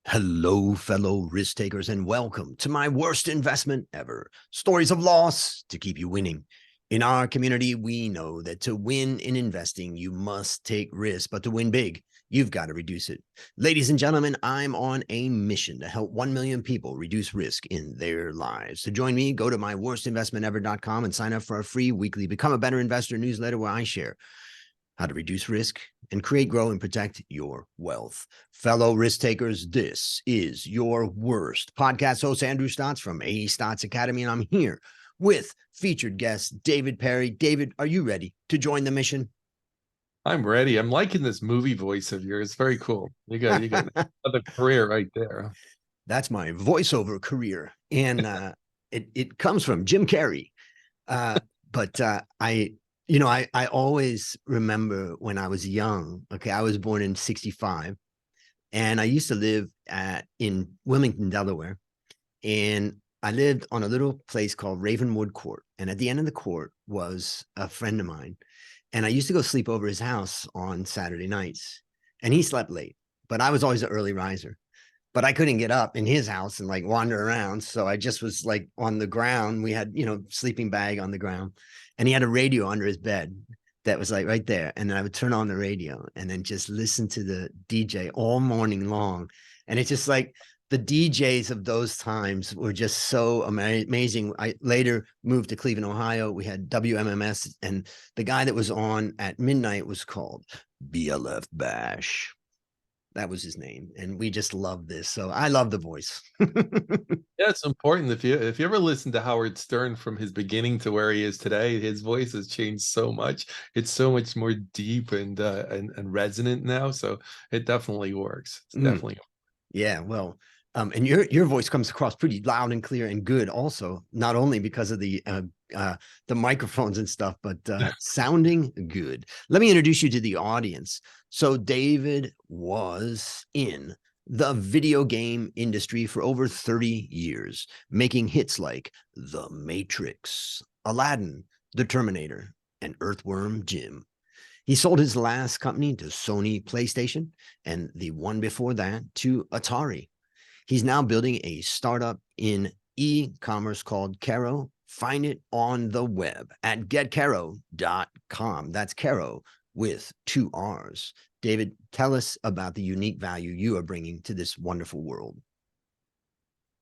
Hello, fellow risk takers, and welcome to my worst investment ever. Stories of loss to keep you winning. In our community, we know that to win in investing, you must take risk, but to win big, you've got to reduce it. Ladies and gentlemen, I'm on a mission to help 1 million people reduce risk in their lives. To join me, go to myworstinvestmentever.com and sign up for our free weekly Become a Better Investor newsletter where I share how to reduce risk and create, grow, and protect your wealth. Fellow risk takers, this is your worst. Podcast host Andrew Stotts from A Stotts Academy, and I'm here with featured guest David Perry. David, are you ready to join the mission? I'm ready. I'm liking this movie voice of yours. Very cool. You got another career right there. That's my voiceover career, and it comes from Jim Carrey. Uh, but I always remember when I was young. Okay, I was born in '65, and I used to live in Wilmington, Delaware, and I lived on a little place called Ravenwood Court. And at the end of the court was a friend of mine, and I used to go sleep over his house on Saturday nights, and he slept late, but I was always an early riser. But I couldn't get up in his house and like wander around. So I just was like on the ground. We had, sleeping bag on the ground, and he had a radio under his bed that was like right there. And then I would turn on the radio and then just listen to the DJ all morning long. And it's just like the DJs of those times were just so amazing. I later moved to Cleveland, Ohio. We had WMMS, and the guy that was on at midnight was called BLF Bash. That was his name, and we just love this. So I love the voice. Yeah, it's important. If you ever listen to Howard Stern from his beginning to where he is today, his voice has changed so much. It's so much more deep and resonant now. So it definitely works. It's Mm, definitely. yeah, well, and your voice comes across pretty loud and clear and good, also, not only because of the microphones and stuff, but sounding good. Let me introduce you to the audience. So David was in the video game industry for over 30 years, making hits like The Matrix, Aladdin, The Terminator, and Earthworm Jim. He sold his last company to Sony PlayStation and the one before that to Atari. He's now building a startup in e-commerce called Carro. Find it on the web at getcarro.com. That's Carro with 2 R's. David, tell us about the unique value you are bringing to this wonderful world.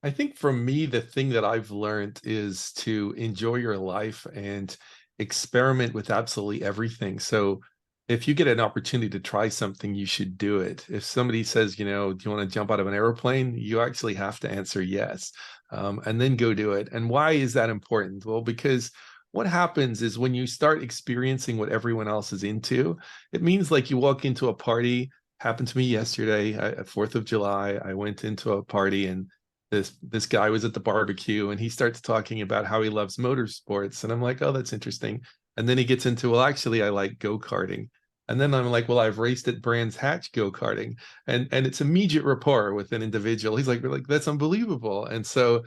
I think for me, the thing that I've learned is to enjoy your life and experiment with absolutely everything. So if you get an opportunity to try something, you should do it. If somebody says, do you want to jump out of an airplane? You actually have to answer yes, and then go do it. And why is that important? Well, because what happens is when you start experiencing what everyone else is into, it means like you walk into a party. Happened to me yesterday at 4th of July. I went into a party and this guy was at the barbecue and he starts talking about how he loves motorsports, and I'm like, oh, that's interesting. And then he gets into, well, actually I like go-karting. And then I'm like, well, I've raced at Brands Hatch go-karting. And it's immediate rapport with an individual. He's like, we're like, that's unbelievable. And so,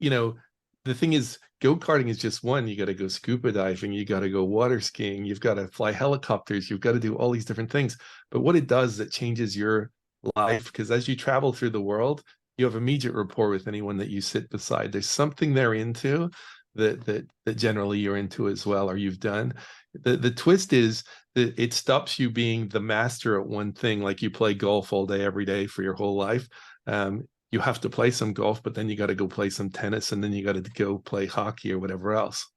you know the thing is, go-karting is just one. You got to go scuba diving, you got to go water skiing, you've got to fly helicopters, you've got to do all these different things. But what it does is it changes your life, because as you travel through the world, you have immediate rapport with anyone that you sit beside. There's something they're into that generally you're into as well, or you've done. The twist is that it stops you being the master at one thing, like you play golf all day every day for your whole life. You have to play some golf, but then you got to go play some tennis, and then you got to go play hockey or whatever else.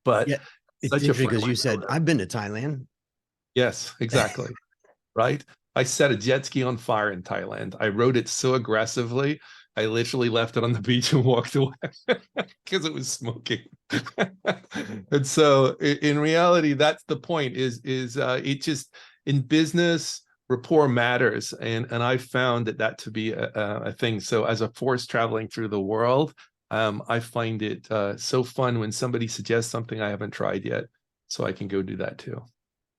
But Yeah, it's such a interesting fun because you life to said, live. I've been to Thailand. Yes, exactly. Right? I set a jet ski on fire in Thailand. I rode it so aggressively, I literally left it on the beach and walked away because it was smoking. And so in reality, that's the point, is it just, in business, rapport matters. And I found that to be a thing. So as a force traveling through the world, I find it so fun when somebody suggests something I haven't tried yet, so I can go do that too.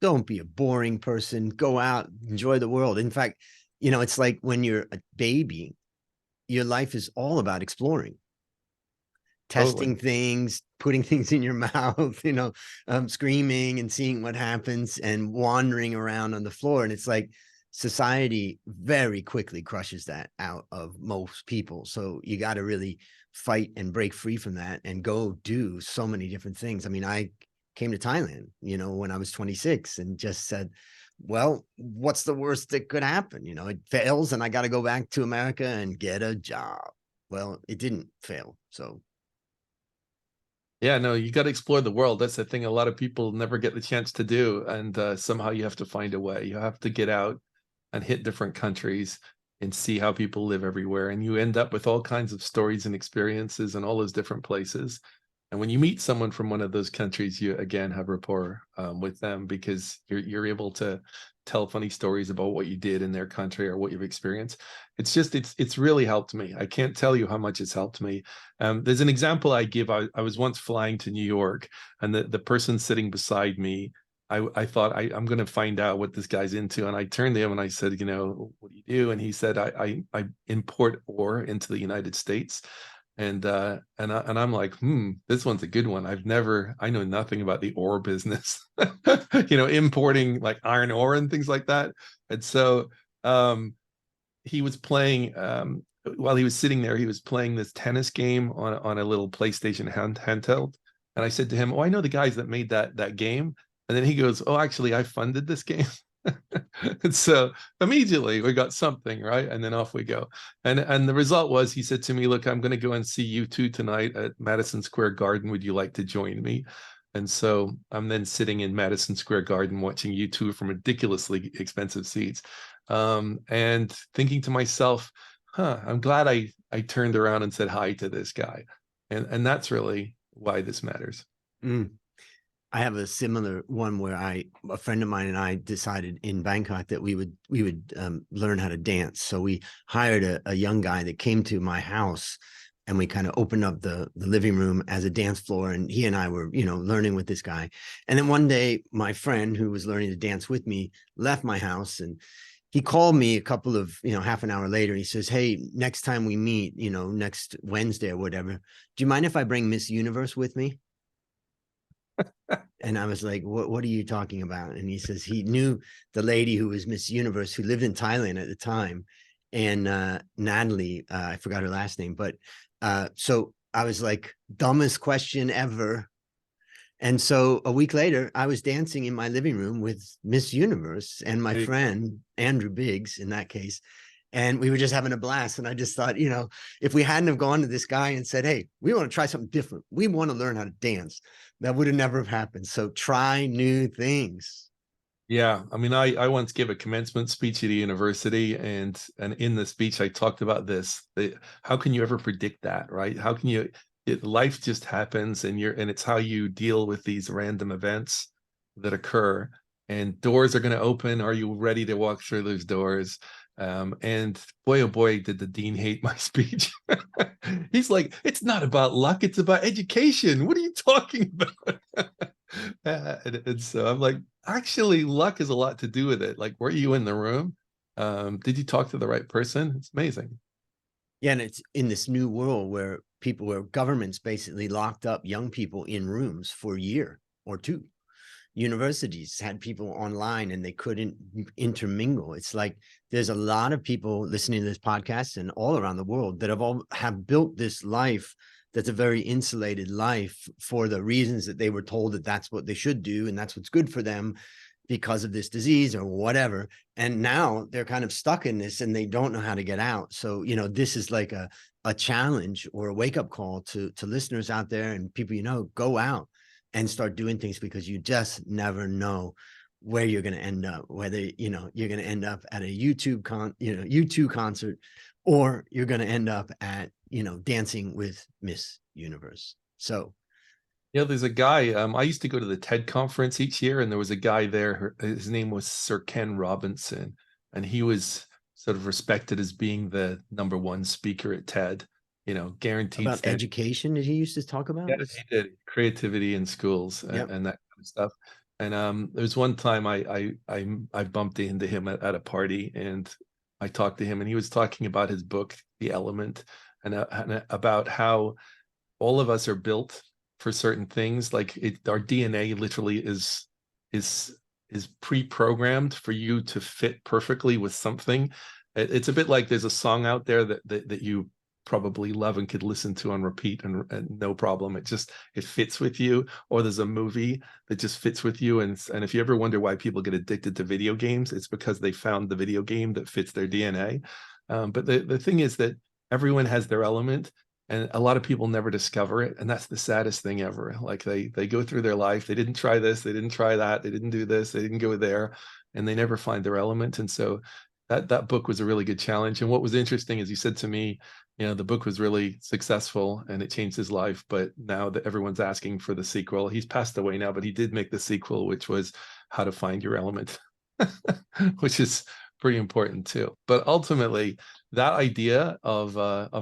Don't be a boring person. Go out, enjoy the world. In fact, it's like when you're a baby, your life is all about exploring, Totally. testing things, putting things in your mouth, screaming and seeing what happens and wandering around on the floor. And it's like society very quickly crushes that out of most people. So you got to really fight and break free from that and go do so many different things. I mean, I came to Thailand, when I was 26 and just said, well, what's the worst that could happen? It fails and I got to go back to America and get a job. Well, it didn't fail. So Yeah, no, you got to explore the world. That's the thing a lot of people never get the chance to do. And somehow you have to find a way. You have to get out and hit different countries and see how people live everywhere. And you end up with all kinds of stories and experiences in all those different places. And when you meet someone from one of those countries, you again have rapport with them, because you're able to tell funny stories about what you did in their country or what you've experienced. It's really helped me. I can't tell you how much it's helped me. There's an example I give. I was once flying to New York, and the person sitting beside me, I thought I'm going to find out what this guy's into, and I turned to him and I said, what do you do? And he said, I import ore into the United States. And I'm like, this one's a good one. I know nothing about the ore business, importing like iron ore and things like that. And so he was playing, while he was sitting there, he was playing this tennis game on a little PlayStation handheld. And I said to him, oh, I know the guys that made that game. And then he goes, oh, actually, I funded this game. And so immediately we got something, right? And then off we go. And the result was, he said to me, look, I'm going to go and see U2 tonight at Madison Square Garden. Would you like to join me? And so I'm then sitting in Madison Square Garden watching U2 from ridiculously expensive seats, and thinking to myself, I'm glad I turned around and said hi to this guy. And that's really why this matters. mm. I have a similar one where a friend of mine and I decided in Bangkok that we would learn how to dance. So we hired a young guy that came to my house, and we kind of opened up the living room as a dance floor. And he and I were, learning with this guy. And then one day, my friend who was learning to dance with me left my house, and he called me a couple of, half an hour later. He says, hey, next time we meet, next Wednesday or whatever, do you mind if I bring Miss Universe with me? And I was like, what are you talking about? And he says he knew the lady who was Miss Universe, who lived in Thailand at the time. And Natalie, I forgot her last name. But so I was like, dumbest question ever. And so a week later, I was dancing in my living room with Miss Universe and my friend, Andrew Biggs, in that case. And we were just having a blast. And I just thought, if we hadn't have gone to this guy and said, hey, we want to try something different, we want to learn how to dance, that would have never have happened. So try new things. Yeah, I mean, I once gave a commencement speech at a university, and in the speech I talked about this. How can you ever predict that, right? How can you? Life just happens, and it's how you deal with these random events that occur. And doors are going to open. Are you ready to walk through those doors? And boy, oh boy, did the dean hate my speech. He's like, it's not about luck, it's about education. What are you talking about? And so I'm like, actually, luck has a lot to do with it. Like, were you in the room? Did you talk to the right person? It's amazing. Yeah, and it's in this new world where governments basically locked up young people in rooms for a year or two. Universities had people online and they couldn't intermingle. It's like there's a lot of people listening to this podcast and all around the world that have built this life that's a very insulated life for the reasons that they were told that that's what they should do and that's what's good for them because of this disease or whatever. And now they're kind of stuck in this and they don't know how to get out. So, this is like a challenge or a wake-up call to listeners out there and people, go out and start doing things, because you just never know where you're going to end up, whether, you're going to end up at a YouTube concert, or you're going to end up at, dancing with Miss Universe. So Yeah, there's a guy. I used to go to the TED conference each year, and there was a guy there. His name was Sir Ken Robinson, and he was sort of respected as being the #1 speaker at TED. Guaranteed about standing. education that he used to talk about. Yeah, he did creativity in schools Yep. and that kind of stuff. And there was one time I bumped into him at a party, and I talked to him, and he was talking about his book, The Element, and about how all of us are built for certain things. Like our DNA literally is is pre-programmed for you to fit perfectly with something. It's a bit like there's a song out there that you probably love and could listen to on repeat and no problem. It fits with you. Or there's a movie that just fits with you. And if you ever wonder why people get addicted to video games, it's because they found the video game that fits their DNA. But the thing is that everyone has their element, and a lot of people never discover it, and that's the saddest thing ever. Like they go through their life, they didn't try this, they didn't try that, they didn't do this, they didn't go there, and they never find their element. And so that book was a really good challenge. And what was interesting is he said to me, the book was really successful and it changed his life, but now that everyone's asking for the sequel, he's passed away now, but he did make the sequel, which was How to Find Your Element, which is pretty important too. But ultimately, that idea of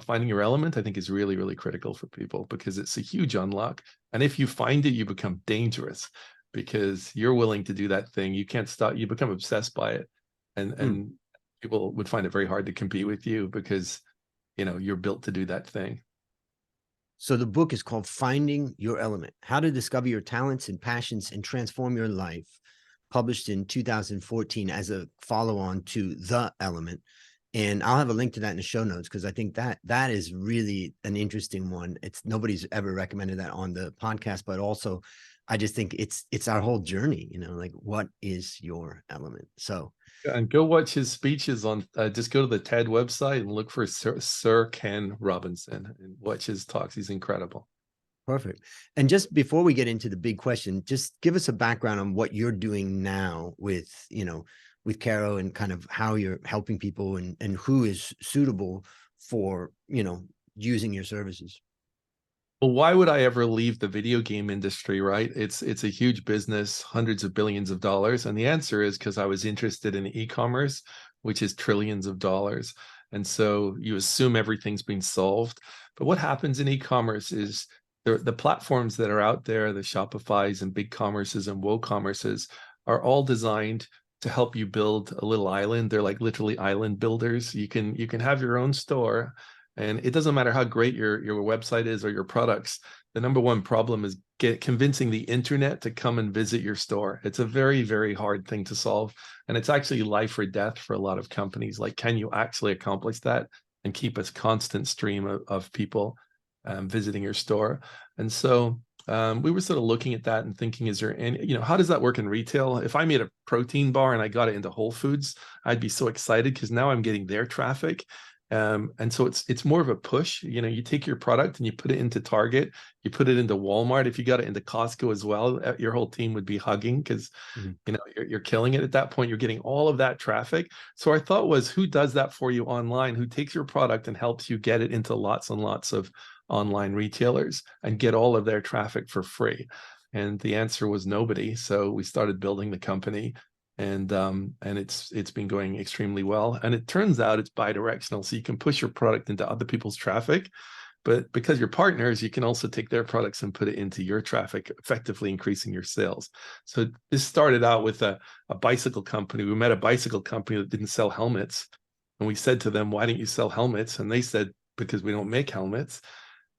finding your element, I think, is really, really critical for people, because it's a huge unlock. And if you find it, you become dangerous because you're willing to do that thing. You can't stop. You become obsessed by it, and people would find it very hard to compete with you because you're built to do that thing. So the book is called Finding Your Element: How to Discover Your Talents and Passions and Transform Your Life, published in 2014 as a follow-on to The Element. And I'll have a link to that in the show notes, because I think that is really an interesting one. Nobody's ever recommended that on the podcast, but also I just think it's our whole journey, like, what is your element? So, and go watch his speeches on, just go to the TED website and look for Sir Ken Robinson and watch his talks. He's incredible. perfect. And just before we get into the big question, just give us a background on what you're doing now with Carro, and kind of how you're helping people, and who is suitable for, using your services. Well, why would I ever leave the video game industry, right? It's a huge business, hundreds of billions of dollars. And the answer is because I was interested in e-commerce, which is trillions of dollars. And so you assume everything's been solved. But what happens in e-commerce is the platforms that are out there, the Shopify's and BigCommerces and WooCommerces, are all designed to help you build a little island. They're like literally island builders. You can have your own store, and it doesn't matter how great your website is or your products. The number one problem is convincing the internet to come and visit your store. It's a very, very hard thing to solve. And it's actually life or death for a lot of companies. Like, can you actually accomplish that and keep a constant stream of people visiting your store? And so we were sort of looking at that and thinking, is there any, how does that work in retail? If I made a protein bar and I got it into Whole Foods, I'd be so excited because now I'm getting their traffic. And so it's more of a push. You take your product and you put it into Target, you put it into Walmart. If you got it into Costco as well, your whole team would be hugging because you're killing it at that point. You're getting all of that traffic. So our thought was, who does that for you online? Who takes your product and helps you get it into lots and lots of online retailers and get all of their traffic for free? And the answer was nobody. So we started building the company. And it's been going extremely well. And it turns out it's bi-directional, so you can push your product into other people's traffic, but because you're partners, you can also take their products and put it into your traffic, effectively increasing your sales. So this started out with a bicycle company. We met a bicycle company that didn't sell helmets, and we said to them, "Why don't you sell helmets?" And they said, "Because we don't make helmets."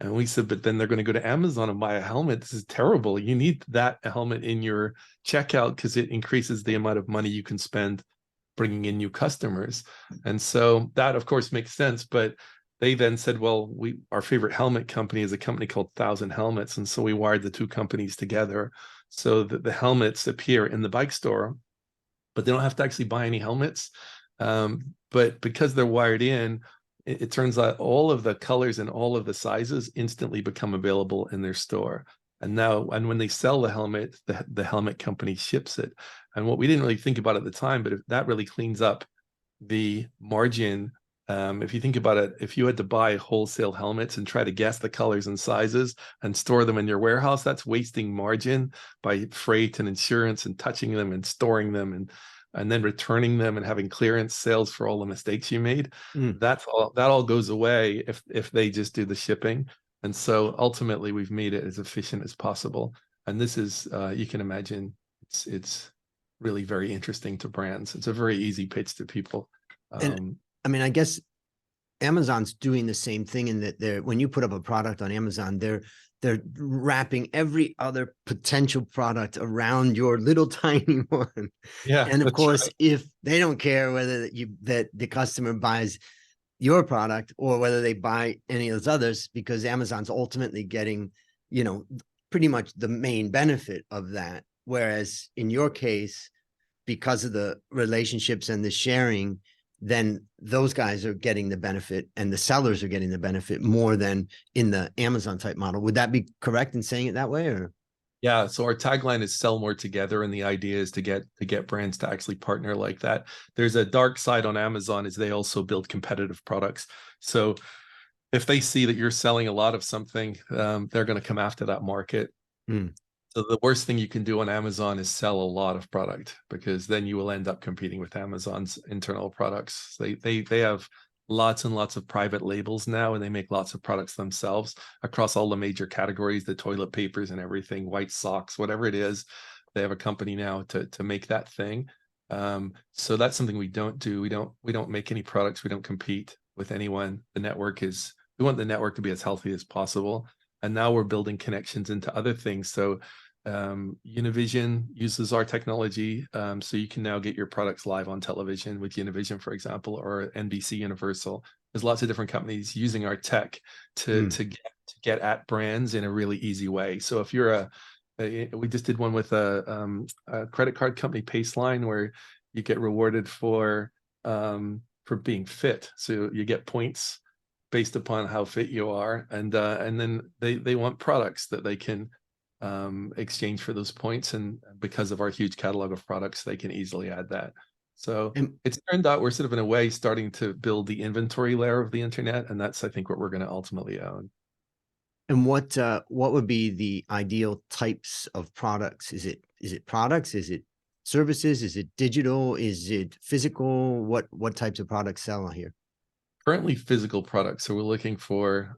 And we said, but then they're going to go to Amazon and buy a helmet. This is terrible. You need that helmet in your checkout because it increases the amount of money you can spend bringing in new customers. And so that, of course, makes sense. But they then said, well, our favorite helmet company is a company called 1,000 Helmets. And so we wired the two companies together so that the helmets appear in the bike store, but they don't have to actually buy any helmets. But because they're wired in, it turns out all of the colors and all of the sizes instantly become available in their store. And when they sell the helmet, the helmet company ships it. And what we didn't really think about at the time, but that really cleans up the margin. If you think about it, if you had to buy wholesale helmets and try to guess the colors and sizes and store them in your warehouse, that's wasting margin by freight and insurance and touching them and storing them and then returning them and having clearance sales for all the mistakes you made. That all goes away if they just do the shipping. And so ultimately we've made it as efficient as possible. And this is, you can imagine, it's really very interesting to brands. It's a very easy pitch to people. And I mean, I guess Amazon's doing the same thing in that they're when you put up a product on Amazon, they're wrapping every other potential product around your little tiny one. Yeah, And of that's course, right. if they don't care whether that the customer buys your product or whether they buy any of those others, because Amazon's ultimately getting, you know, pretty much the main benefit of that. Whereas in your case, because of the relationships and the sharing, then those guys are getting the benefit and the sellers are getting the benefit more than in the Amazon type model. Would that be correct in saying it that way? Or Yeah, so our tagline is sell more together, and the idea is to get brands to actually partner like that. There's a dark side on Amazon is they also build competitive products. So if they see that you're selling a lot of something, they're going to come after that market. mm, So the worst thing you can do on Amazon is sell a lot of product, because then you will end up competing with Amazon's internal products. They have lots and lots of private labels now, and they make lots of products themselves across all the major categories, the toilet papers and everything, white socks, whatever it is. They have a company now to make that thing. So that's something we don't do. We don't make any products. We don't compete with anyone. We want the network to be as healthy as possible. And now we're building connections into other things. So Univision uses our technology, so you can now get your products live on television with Univision, for example, or NBC Universal. There's lots of different companies using our tech to mm, to get, to get at brands in a really easy way. So if you're we just did one with a credit card company, Paceline, where you get rewarded for being fit. So you get points based upon how fit you are, and then they want products that they can exchange for those points, and because of our huge catalog of products, they can easily add that. So and it's turned out we're sort of in a way starting to build the inventory layer of the internet, and that's I think what we're going to ultimately own. and what would be the ideal types of products? Is it products? Is it services? Is it digital? Is it physical? What types of products sell here? Currently physical products, so we're looking for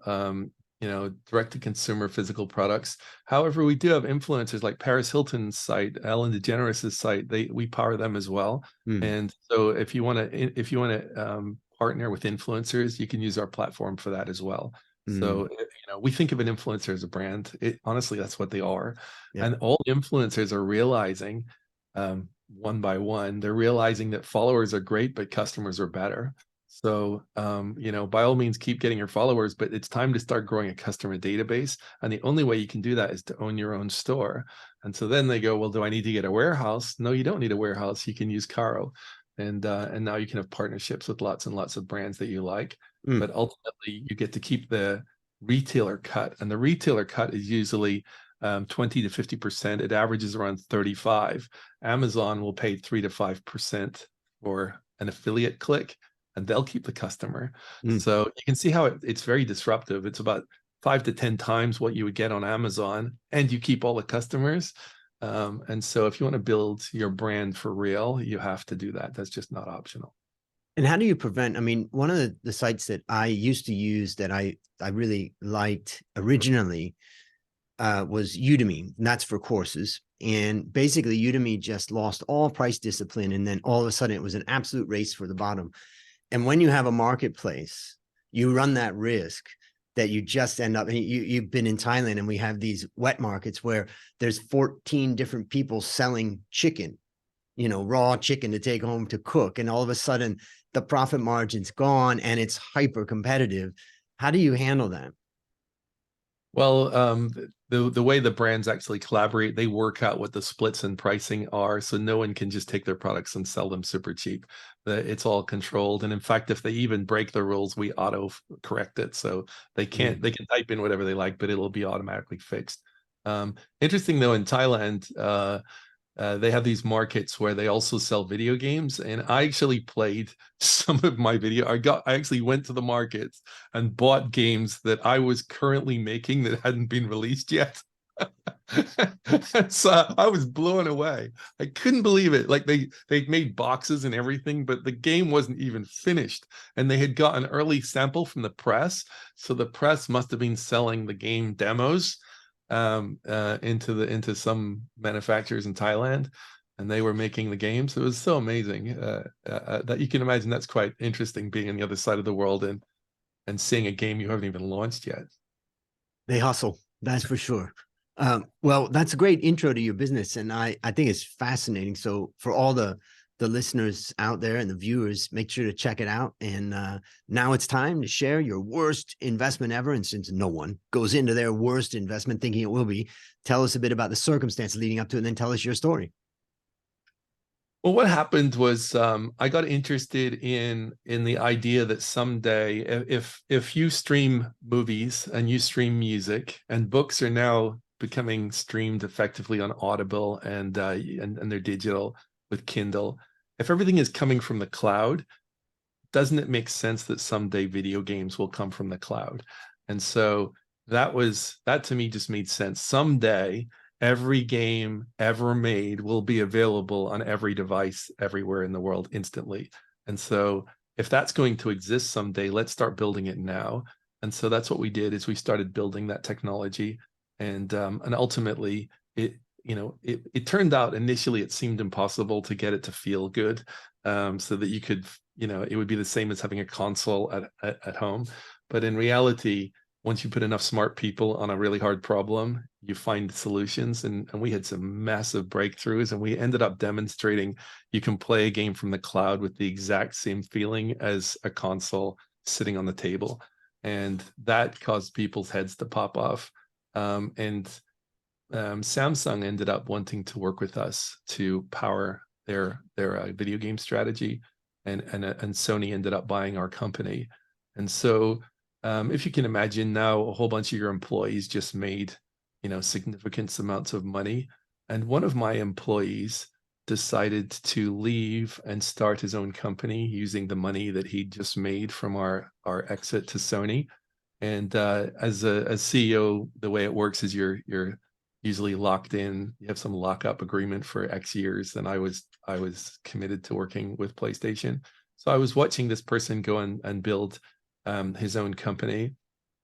direct to consumer physical products. However, we do have influencers like Paris Hilton's site, Ellen DeGeneres' site. We power them as well. Mm, And so if you want to partner with influencers, you can use our platform for that as well. So mm, we think of an influencer as a brand. Honestly, that's what they are. yeah. And all influencers are realizing, one by one, they're realizing that followers are great, but customers are better. So, by all means, keep getting your followers, but it's time to start growing a customer database. And the only way you can do that is to own your own store. And so then they go, well, do I need to get a warehouse? No, you don't need a warehouse. You can use Carro. And now you can have partnerships with lots and lots of brands that you like. Mm. But ultimately, you get to keep the retailer cut. And the retailer cut is usually 20 to 50%. It averages around 35. Amazon will pay 3 to 5% for an affiliate click, and they'll keep the customer. Mm. So you can see how it's very disruptive. It's about 5 to 10 times what you would get on Amazon, and you keep all the customers. And so if you want to build your brand for real, you have to do that. That's just not optional. And how do you prevent? I mean, one of the sites that I used to use that I really liked originally was Udemy, and that's for courses. And basically, Udemy just lost all price discipline, and then all of a sudden, it was an absolute race for the bottom. And when you have a marketplace, you run that risk that you just end up. You've been in Thailand, and we have these wet markets where there's 14 different people selling chicken, raw chicken to take home to cook, and all of a sudden, the profit margin's gone, and it's hyper competitive. How do you handle that? Well, the way the brands actually collaborate, they work out what the splits and pricing are, so no one can just take their products and sell them super cheap. It's all controlled, and in fact, if they even break the rules, we auto correct it, so Mm, they can type in whatever they like, but it'll be automatically fixed. Interesting though, in Thailand, they have these markets where they also sell video games, and I actually played some of my video. I actually went to the markets and bought games that I was currently making that hadn't been released yet. So I was blown away. I couldn't believe it. Like they made boxes and everything, but the game wasn't even finished, and they had got an early sample from the press. So the press must have been selling the game demos into some manufacturers in Thailand, and they were making the games. It was so amazing that you can imagine that's quite interesting being on the other side of the world and and seeing a game you haven't even launched yet. They hustle, that's for sure. Well, that's a great intro to your business, and I think it's fascinating. So for all the listeners out there and the viewers, make sure to check it out. And now it's time to share your worst investment ever. And since no one goes into their worst investment thinking it will be, tell us a bit about the circumstance leading up to it, and then tell us your story. Well, what happened was I got interested in the idea that someday, if you stream movies and you stream music, and books are now becoming streamed effectively on Audible and they're digital with Kindle, if everything is coming from the cloud, doesn't it make sense that someday video games will come from the cloud? And so that to me just made sense. Someday every game ever made will be available on every device everywhere in the world instantly. And so if that's going to exist someday, let's start building it now. And so that's what we did, is we started building that technology. And ultimately it turned out, initially it seemed impossible to get it to feel good, so that you could, it would be the same as having a console at home. But in reality, once you put enough smart people on a really hard problem, you find solutions. And we had some massive breakthroughs, and we ended up demonstrating you can play a game from the cloud with the exact same feeling as a console sitting on the table. And that caused people's heads to pop off. And Samsung ended up wanting to work with us to power their video game strategy, and Sony ended up buying our company. And so if you can imagine, now a whole bunch of your employees just made significant amounts of money, and one of my employees decided to leave and start his own company using the money that he just made from our exit to Sony. And as CEO, the way it works is you're usually locked in. You have some lockup agreement for X years, and I was committed to working with PlayStation. So I was watching this person go and build his own company.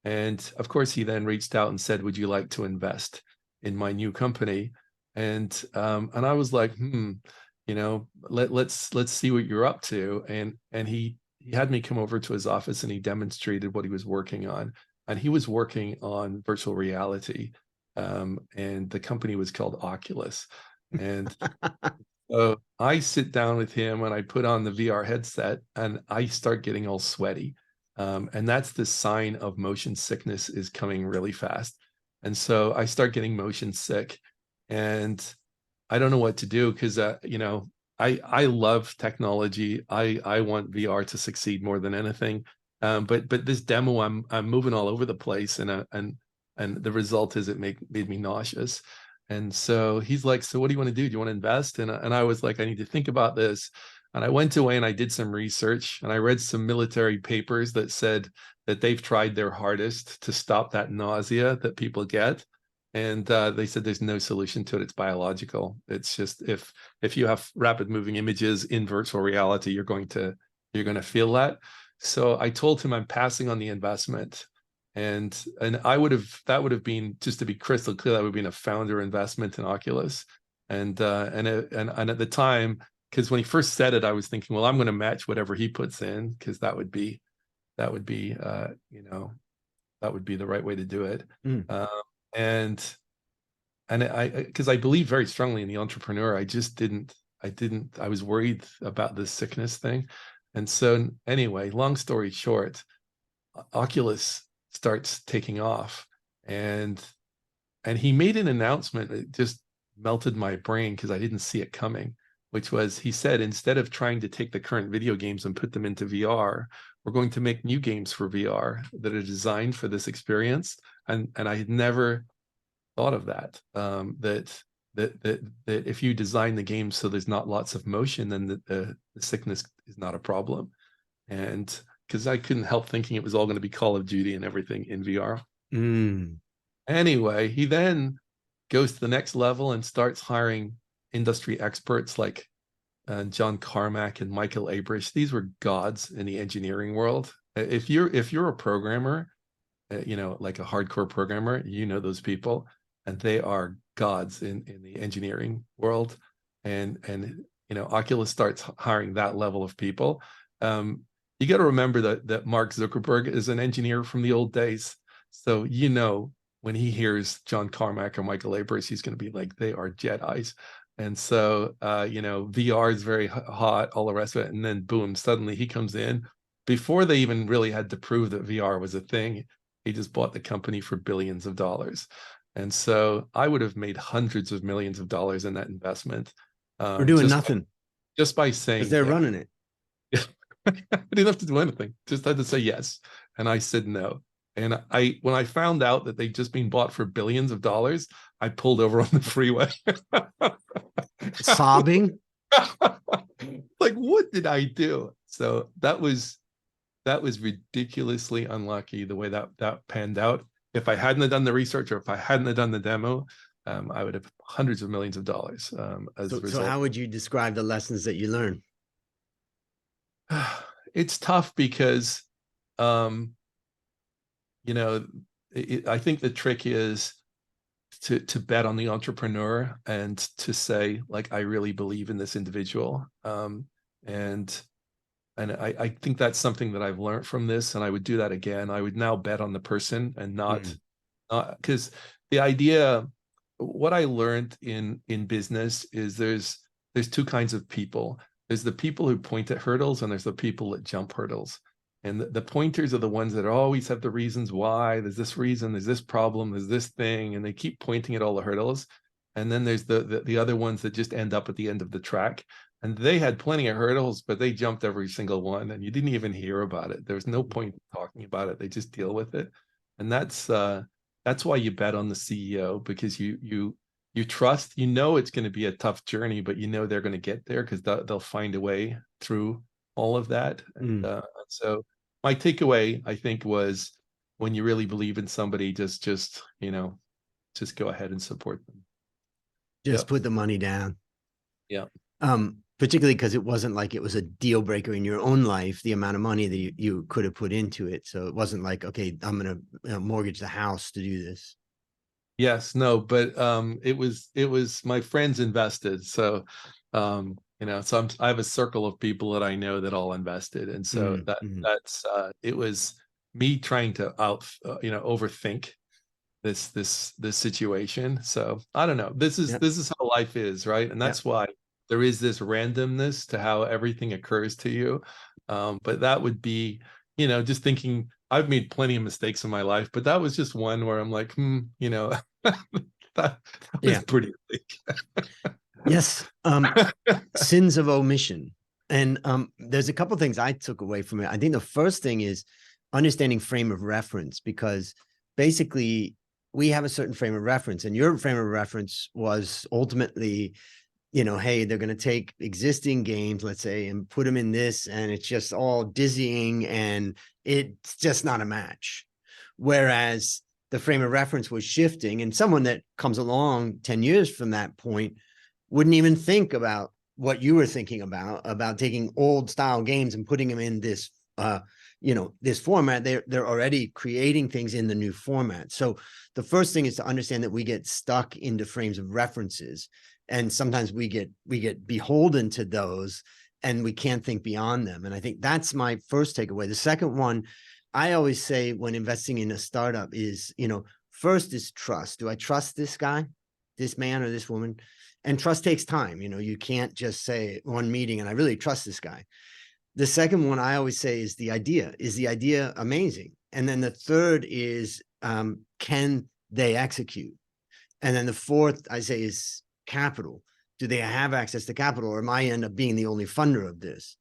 And of course, he then reached out and said, "Would you like to invest in my new company?" And I was like, let's see what you're up to. And he had me come over to his office, and he demonstrated what he was working on. And he was working on virtual reality. And the company was called Oculus. And so I sit down with him and I put on the VR headset, and I start getting all sweaty. And that's the sign of motion sickness is coming really fast. And so I start getting motion sick, and I don't know what to do, because I love technology. I want VR to succeed more than anything. But this demo, I'm moving all over the place, and the result is it made me nauseous. And so he's like, "So what do you want to do? Do you want to invest?" And I was like, "I need to think about this." And I went away and I did some research, and I read some military papers that said that they've tried their hardest to stop that nausea that people get. And they said there's no solution to it. It's biological. It's just, if you have rapid moving images in virtual reality, you're going to feel that. So I told him I'm passing on the investment. And that would have been, just to be crystal clear, that would have been a founder investment in Oculus. And at the time, because when he first said it, I was thinking, well, I'm going to match whatever he puts in, because that would be that would be the right way to do it. Mm. And because I believe very strongly in the entrepreneur, I was worried about this sickness thing. And so anyway, long story short, Oculus starts taking off, and he made an announcement that just melted my brain, because I didn't see it coming, which was, he said, instead of trying to take the current video games and put them into VR, we're going to make new games for VR that are designed for this experience. And I had never thought of that, that if you design the game so there's not lots of motion, then the sickness is not a problem. And because I couldn't help thinking it was all going to be Call of Duty and everything in VR. Mm. Anyway, he then goes to the next level and starts hiring industry experts like John Carmack and Michael Abrish. These were gods in the engineering world. If you're a programmer, like a hardcore programmer, those people, and they are gods in the engineering world. And Oculus starts hiring that level of people. you got to remember that Mark Zuckerberg is an engineer from the old days. So, when he hears John Carmack or Michael Abers, he's going to be like, they are Jedis. And so, VR is very hot, all the rest of it. And then boom, suddenly he comes in before they even really had to prove that VR was a thing. He just bought the company for billions of dollars. And so I would have made hundreds of millions of dollars in that investment, We're doing just nothing by because saying they're yes. running it. I didn't have to do anything. Just had to say yes. And I said no. And when I found out that they'd just been bought for billions of dollars, I pulled over on the freeway. Sobbing. Like, what did I do? So that was ridiculously unlucky the way that panned out. If I hadn't have done the research, or if I hadn't have done the demo, I would have hundreds of millions of dollars as a result. So how would you describe the lessons that you learned? It's tough because, I think the trick is to bet on the entrepreneur and to say, like, I really believe in this individual. And I think that's something that I've learned from this, and I would do that again. I would now bet on the person and not because the idea, what I learned in business is there's two kinds of people. There's the people who point at hurdles, and there's the people that jump hurdles. And the pointers are the ones that always have the reasons why. There's this reason, there's this problem, there's this thing, and they keep pointing at all the hurdles. And then there's the other ones that just end up at the end of the track. And they had plenty of hurdles, but they jumped every single one, and you didn't even hear about it. There was no point talking about it. They just deal with it. And that's why you bet on the CEO, because you trust, it's going to be a tough journey, but they're going to get there because they'll find a way through all of that. And so my takeaway, I think, was when you really believe in somebody, just go ahead and support them. Just put the money down. Yeah. Particularly because it wasn't like it was a deal breaker in your own life, the amount of money that you could have put into it. So it wasn't like, okay, I'm going to mortgage the house to do this. Yes, no, but it was my friends invested. So so I have a circle of people that I know that all invested. And so that's it was me trying to overthink this situation. So I don't know. This is how life is, right? And that's why there is this randomness to how everything occurs to you. But that would be, just thinking, I've made plenty of mistakes in my life, but that was just one where I'm like, that was pretty big. Yes. Sins of omission. And there's a couple of things I took away from it. I think the first thing is understanding frame of reference, because basically we have a certain frame of reference, and your frame of reference was ultimately, hey, they're going to take existing games, let's say, and put them in this, and it's just all dizzying and it's just not a match. Whereas the frame of reference was shifting, and someone that comes along 10 years from that point wouldn't even think about what you were thinking about taking old style games and putting them in this, this format. They're already creating things in the new format. So the first thing is to understand that we get stuck into frames of references. And sometimes we get beholden to those, and we can't think beyond them. And I think that's my first takeaway. The second one, I always say when investing in a startup is, first is trust. Do I trust this guy, this man or this woman? And trust takes time. You can't just say one meeting, and I really trust this guy. The second one I always say is the idea. Is the idea amazing? And then the third is, can they execute? And then the fourth I say is capital. Do they have access to capital, or am I end up being the only funder of this?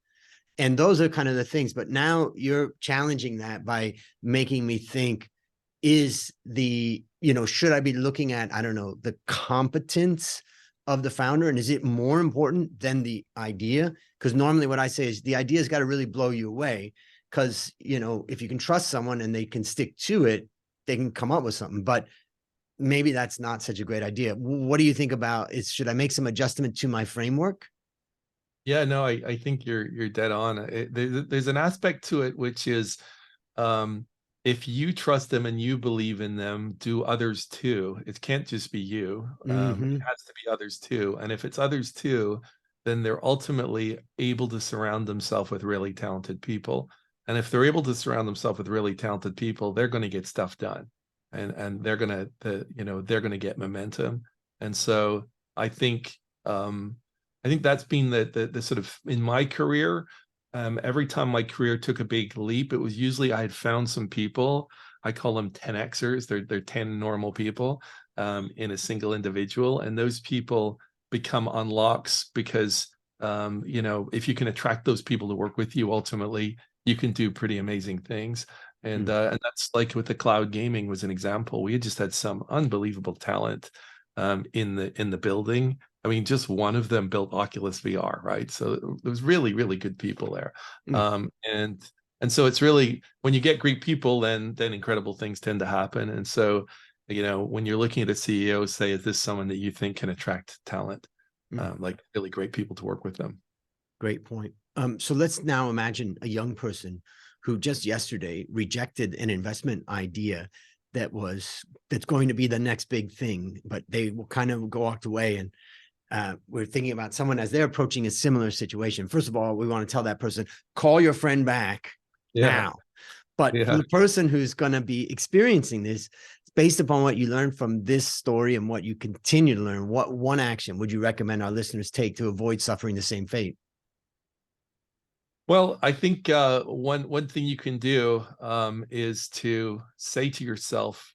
And those are kind of the things. But now you're challenging that by making me think, is should I be looking at, I don't know, the competence of the founder? And is it more important than the idea? Because normally what I say is the idea's got to really blow you away. Because, if you can trust someone and they can stick to it, they can come up with something. But maybe that's not such a great idea. What do you think about it? Should I make some adjustment to my framework? Yeah, no, I think you're dead on. There's an aspect to it, which is, if you trust them and you believe in them, do others too. It can't just be you. It has to be others too. And if it's others too, then they're ultimately able to surround themselves with really talented people. And if they're able to surround themselves with really talented people, they're going to get stuff done, and they're going to, they're going to get momentum. And so I think I think that's been the sort of in my career. Every time my career took a big leap, it was usually I had found some people. I call them 10Xers. They're 10 normal people in a single individual, and those people become unlocks because if you can attract those people to work with you, ultimately you can do pretty amazing things. And that's like with the cloud gaming was an example. We had just had some unbelievable talent in the building. I mean, just one of them built Oculus VR, right? So there was really, really good people there. Mm. And so it's really when you get great people, then incredible things tend to happen. And so, when you're looking at a CEO, say, is this someone that you think can attract talent? Like really great people to work with them. Great point. So let's now imagine a young person who just yesterday rejected an investment idea that's going to be the next big thing, but they will kind of walked away. And we're thinking about someone as they're approaching a similar situation. First of all, we want to tell that person, call your friend back Yeah. now. But for Yeah. the person who's going to be experiencing this, based upon what you learned from this story and what you continue to learn, what one action would you recommend our listeners take to avoid suffering the same fate? Well, I think one thing you can do is to say to yourself,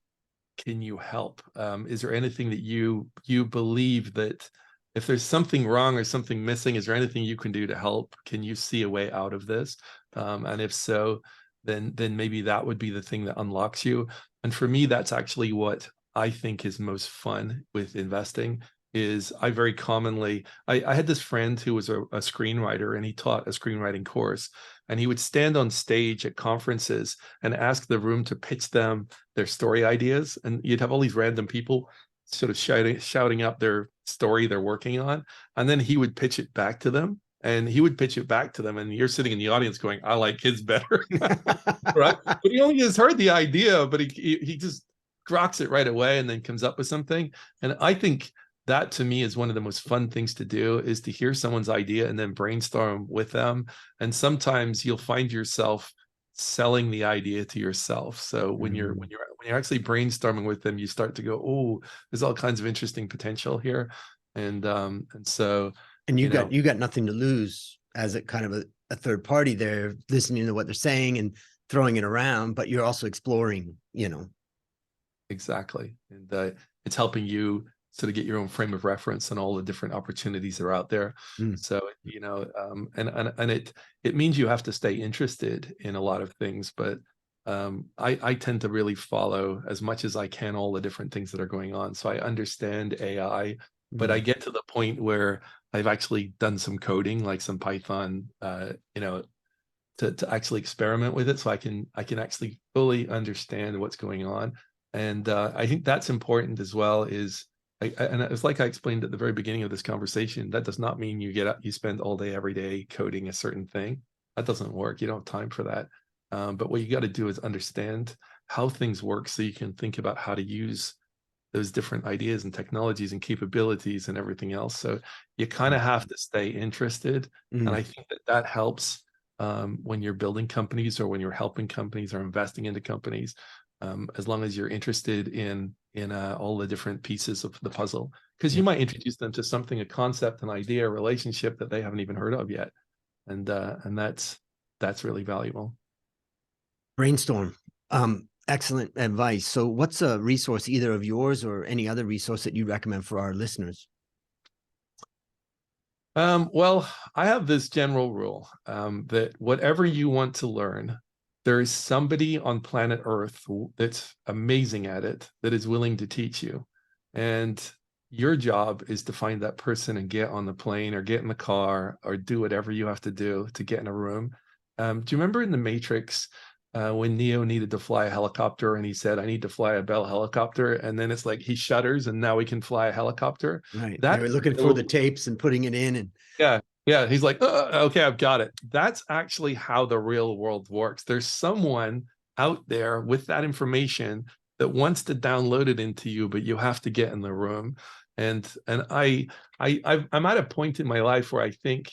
can you help? Is there anything that you believe that if there's something wrong or something missing, is there anything you can do to help? Can you see a way out of this? And if so, then maybe that would be the thing that unlocks you. And for me, that's actually what I think is most fun with investing. Is I very commonly I had this friend who was a screenwriter, and he taught a screenwriting course, and he would stand on stage at conferences and ask the room to pitch them their story ideas, and you'd have all these random people sort of shouting up their story they're working on, and then he would pitch it back to them, and you're sitting in the audience going, I like his better. Right, but he only just heard the idea, but he just grokks it right away and then comes up with something. And I think that to me is one of the most fun things to do, is to hear someone's idea and then brainstorm with them. And sometimes you'll find yourself selling the idea to yourself. So when you're actually brainstorming with them, you start to go, oh, there's all kinds of interesting potential here. And so And you got nothing to lose as a kind of a third party there, listening to what they're saying and throwing it around, but you're also exploring, Exactly. And it's helping you sort of get your own frame of reference and all the different opportunities that are out there. So, and it means you have to stay interested in a lot of things, but I tend to really follow as much as I can all the different things that are going on. So I understand AI, but I get to the point where I've actually done some coding, like some Python, to actually experiment with it, so I can actually fully understand what's going on. And I think that's important as well. And it's like I explained at the very beginning of this conversation, that does not mean you spend all day every day coding a certain thing. That doesn't work. You don't have time for that. But what you got to do is understand how things work, so you can think about how to use those different ideas and technologies and capabilities and everything else. So you kind of have to stay interested. And I think that helps when you're building companies, or when you're helping companies or investing into companies, as long as you're interested in all the different pieces of the puzzle, because you might introduce them to something, a concept, an idea, a relationship that they haven't even heard of yet, and that's really valuable. Brainstorm. Excellent advice. So what's a resource, either of yours or any other resource, that you recommend for our listeners? Well, I have this general rule that whatever you want to learn, there is somebody on planet Earth that's amazing at it, that is willing to teach you. And your job is to find that person and get on the plane or get in the car or do whatever you have to do to get in a room. Do you remember in The Matrix when Neo needed to fly a helicopter and he said, I need to fly a Bell helicopter? And then it's like he shudders and now he can fly a helicopter. Right. That They're looking for the tapes and putting it in. And yeah, he's like, okay, I've got it. That's actually how the real world works. There's someone out there with that information that wants to download it into you, but you have to get in the room. And I'm at a point in my life where I think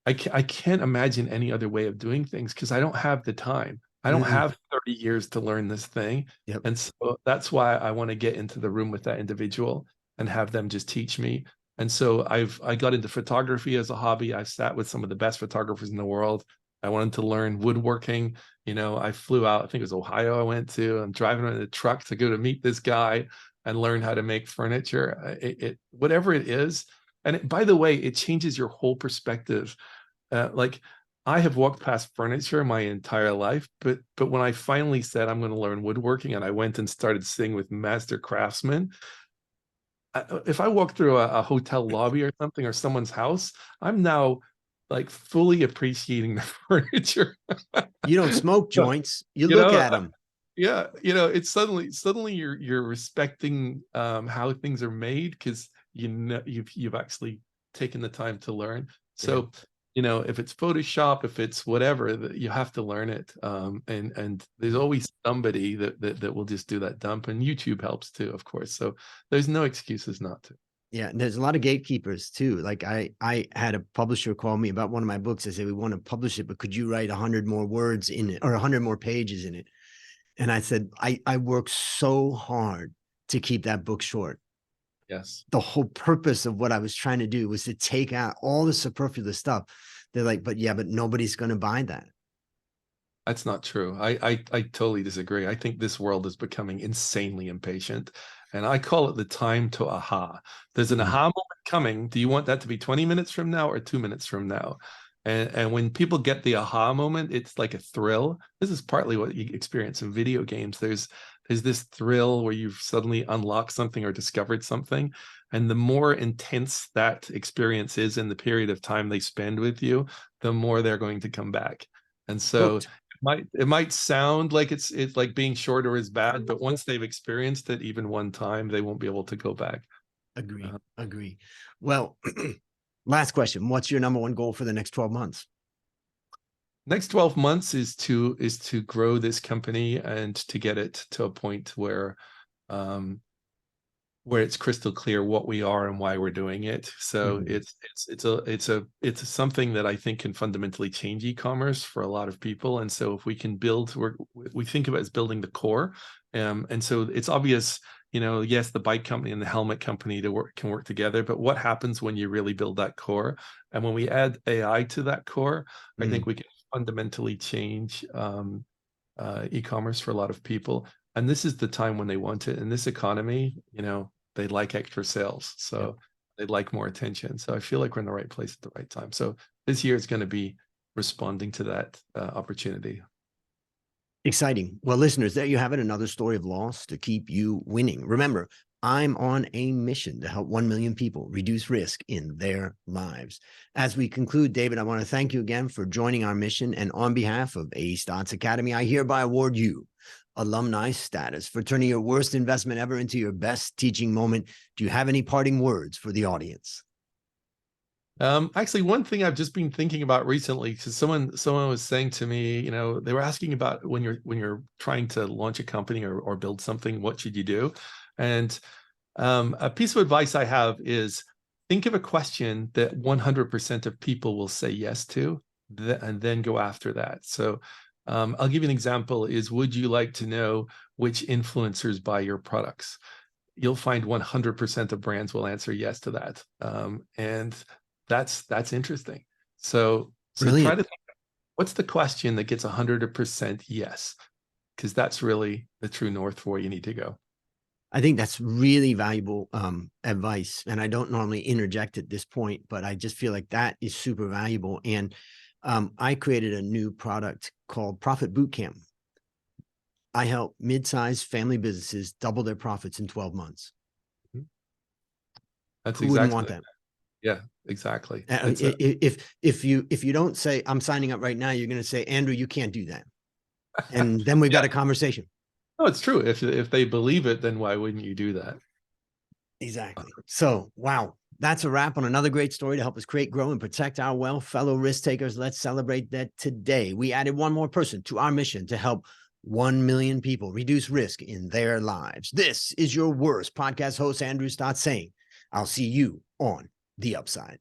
I can't imagine any other way of doing things because I don't have the time. I don't Mm-mm. have 30 years to learn this thing. Yep. And so that's why I want to get into the room with that individual and have them just teach me. And so I got into photography as a hobby. I sat with some of the best photographers in the world. I wanted to learn woodworking. I flew out, I think it was Ohio I went to. I'm driving in a truck to go to meet this guy and learn how to make furniture. Whatever it is. And by the way, it changes your whole perspective. Like I have walked past furniture my entire life, but when I finally said I'm going to learn woodworking and I went and started sitting with master craftsmen, if I walk through a hotel lobby or something or someone's house, I'm now like fully appreciating the furniture. You don't smoke Yeah. joints. You You look know, at them. yeah, it's suddenly you're respecting how things are made because you've actually taken the time to learn. Yeah. So if it's Photoshop, if it's whatever, you have to learn it. And there's always somebody that will just do that dump, and YouTube helps too, of course. So there's no excuses not to. Yeah, and there's a lot of gatekeepers too. Like I had a publisher call me about one of my books. I said, we want to publish it, but could you write 100 more words in it or 100 more pages in it? And I said, I work so hard to keep that book short. Yes. The whole purpose of what I was trying to do was to take out all the superfluous stuff. They're like, but yeah, but nobody's going to buy that. That's not true. I totally disagree. I think this world is becoming insanely impatient, and I call it the time to aha. There's an Mhm. aha moment coming. Do you want that to be 20 minutes from now or 2 minutes from now? And when people get the aha moment, it's like a thrill. This is partly what you experience in video games. There's this thrill where you've suddenly unlocked something or discovered something. And the more intense that experience is in the period of time they spend with you, the more they're going to come back. And so Hooked. it might sound like it's like being shorter is bad, but once they've experienced it even one time, they won't be able to go back. Agree. Uh, Agree. Well, last question. What's your number one goal for the next 12 months? Next 12 months is to grow this company and to get it to a point um, where it's crystal clear what we are and why we're doing it. So Mhm. it's something that I think can fundamentally change e-commerce for a lot of people. And so if we can we think of it as building the core. And so it's obvious, yes, the bike company and the helmet company can work together, but what happens when you really build that core? And when we add AI to that core, I think Mm. we can fundamentally change e-commerce for a lot of people. And this is the time when they want it. In this economy, they like extra sales. Yep. So they'd like more attention. So I feel like we're in the right place at the right time. So this year is going to be responding to that opportunity. Exciting. Well, listeners, there you have it. Another story of loss to keep you winning. Remember, I'm on a mission to help 1 million people reduce risk in their lives. As we conclude, David, I want to thank you again for joining our mission. And on behalf of A Stotts Academy, I hereby award you alumni status for turning your worst investment ever into your best teaching moment. Do you have any parting words for the audience? Actually, one thing I've just been thinking about recently, because someone was saying to me, they were asking about when you're trying to launch a company or build something, what should you do? And a piece of advice I have is think of a question that 100% of people will say yes to, and then go after that. So I'll give you an example is, would you like to know which influencers buy your products? You'll find 100% of brands will answer yes to that. And that's interesting. So try Brilliant. to think, what's the question that gets 100% yes? Because that's really the true north for where you need to go. I think that's really valuable advice. And I don't normally interject at this point, but I just feel like that is super valuable. And I created a new product called Profit Bootcamp. I help mid-sized family businesses double their profits in 12 months. That's Who wouldn't exactly want it. that? Yeah, exactly. If you don't say I'm signing up right now, you're going to say, Andrew, you can't do that. And then we've Yeah. got a conversation. No, it's true. If they believe it, then why wouldn't you do that? Exactly. So, wow, that's a wrap on another great story to help us create, grow, and protect our wealth. Fellow risk takers, let's celebrate that today. We added one more person to our mission to help 1 million people reduce risk in their lives. This is your worst podcast host, Andrew Stott, saying, I'll see you on the upside.